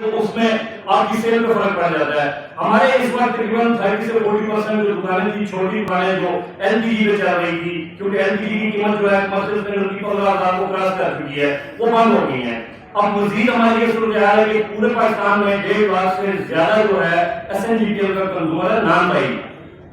تو اس میں آپ کی سیل پہ فرق پڑ جاتا ہے. ہمارے اس وقت تقریباً 30 سے 40% جو دکانیں تھی چھوٹی دکانیں جو ایل پی جی پہ چل رہی تھی، کیونکہ ایل پی جی کی قیمت جو ہے مسجد کے اندر 15,000 کو کراس کر چکی ہے، وہ بند ہو گئی ہیں. اب مزید ہماری یہ صورتحال ہے کہ پورے پاکستان میں 1.5 لاکھ سے زیادہ جو ہے S N G T L کا کنزیومر ہے نان بھائی،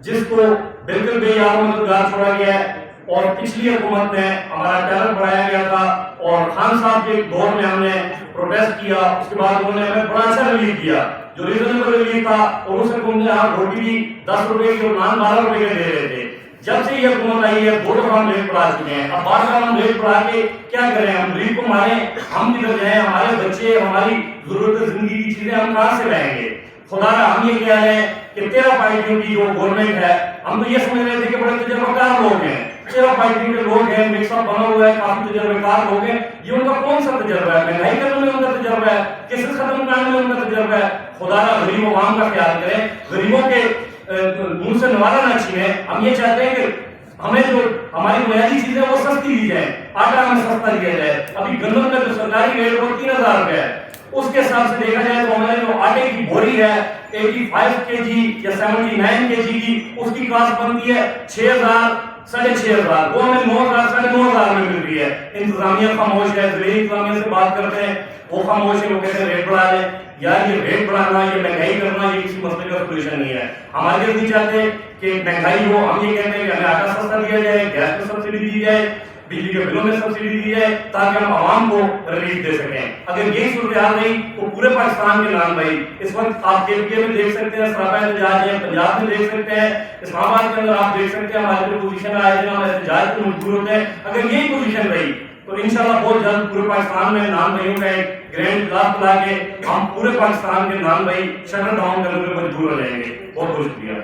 جس کو بالکل بے یار و مددگار چھوڑا گیا ہے. اور پچھلی حکومت میں ہمارا ٹیرر بڑھایا گیا تھا اور خان صاحب کے دور میں ہم نے پروٹیسٹ کیا، اس کے بعد انہوں نے ہمیں بڑا اچھا ریلیف دیا جو ریزنیبل ریلیف تھا، اور اس حکومت نے آپ روٹی بھی 10 روپے کی اور نان 12 روپے کے دے رہے تھے. جب سے یہ حکومت آئی ہے 2 دفعہ ہم ریٹ بڑھا چکے ہیں. اب بار بار ہم ریٹ بڑھا کے کیا کریں؟ ہم غریب کو ماریں؟ ہم کدھر جائیں؟ ہمارے بچے، ہماری ضرورت زندگی کی چیزیں ہم کہاں سے لائیں گے؟ خدا را ہم یہ کہہ رہے ہیں کہ 13 پارٹیوں کی جو گورنمنٹ ہے، ہم تو یہ سمجھ رہے تھے کہ بڑے تجربہ کار لوگ ہیں، 13 پارٹیوں کے لوگ ہیں، مکس اپ بنا ہوا ہے، کافی تجربہ کار لوگ ہیں. یہ ان کا کون سا تجربہ ہے؟ مہنگائی کرنے میں ان کا تجربہ ہے، کیسز ختم کرنے میں ان کا تجربہ ہے. خدا را غریب عوام کا خیال کریں، غریبوں کے منہ سے نوارا نہ چھینیں. ہم یہ چاہتے ہیں کہ ہمیں جو ہماری بنیادی چیزیں وہ سستی دی جائیں، آٹا ہمیں سستا دیا جائے. ابھی گندم کا جو سرکاری ریٹ وہ 3,000 روپے ہے، اس کے حساب سے دیکھا جائے تو ہمارے جو آٹے کی بوری ہے 85 کے جی یا 79 کے جی کی، اس کی کاسٹ بنتی ہے 6,000 6,500، وہ ہمیں 9,000 9,500 میں مل رہی ہے. انتظامیہ خاموش ہے، ضلعی انتظامیہ سے بات کرتے ہیں وہ خاموش ہے، وہ کہتے ہیں ریٹ بڑھا دیں. یار یہ ریٹ بڑھانا، یہ مہنگائی کرنا، یہ کسی مسئلے کا سولوشن نہیں ہے. ہمارے نہیں چاہتے کہ مہنگائی ہو، ہم یہ کہتے ہیں کہ ہمیں آٹا سستا دیا جائے، گیس پہ سبسڈی دی جائے، بجلی کے بلوں میں سبسڈی دی جائے، تاکہ ہم عوام کو ریلیف دے سکیں. اگر یہی صورتحال رہی تو پورے پاکستان کے نام بھائی، اس وقت آپ کے پی میں دیکھ سکتے ہیں سراپا احتجاج ہے، پنجاب میں دیکھ سکتے ہیں، اسلام آباد کے اندر آپ دیکھ سکتے ہیں ہماری جو پوزیشن آئے ہیں، ہم احتجاج کو مجبور ہوتے ہیں. اگر یہی پوزیشن رہی تو انشاءاللہ بہت جلد پورے پاکستان میں نام بھائیوں کا ایک گرینڈ اجلاس بلا کے ہم پورے پاکستان کے نام بھائی شٹر ڈاؤن کرنے میں مجبور ہو جائیں گے. بہت بہت شکریہ.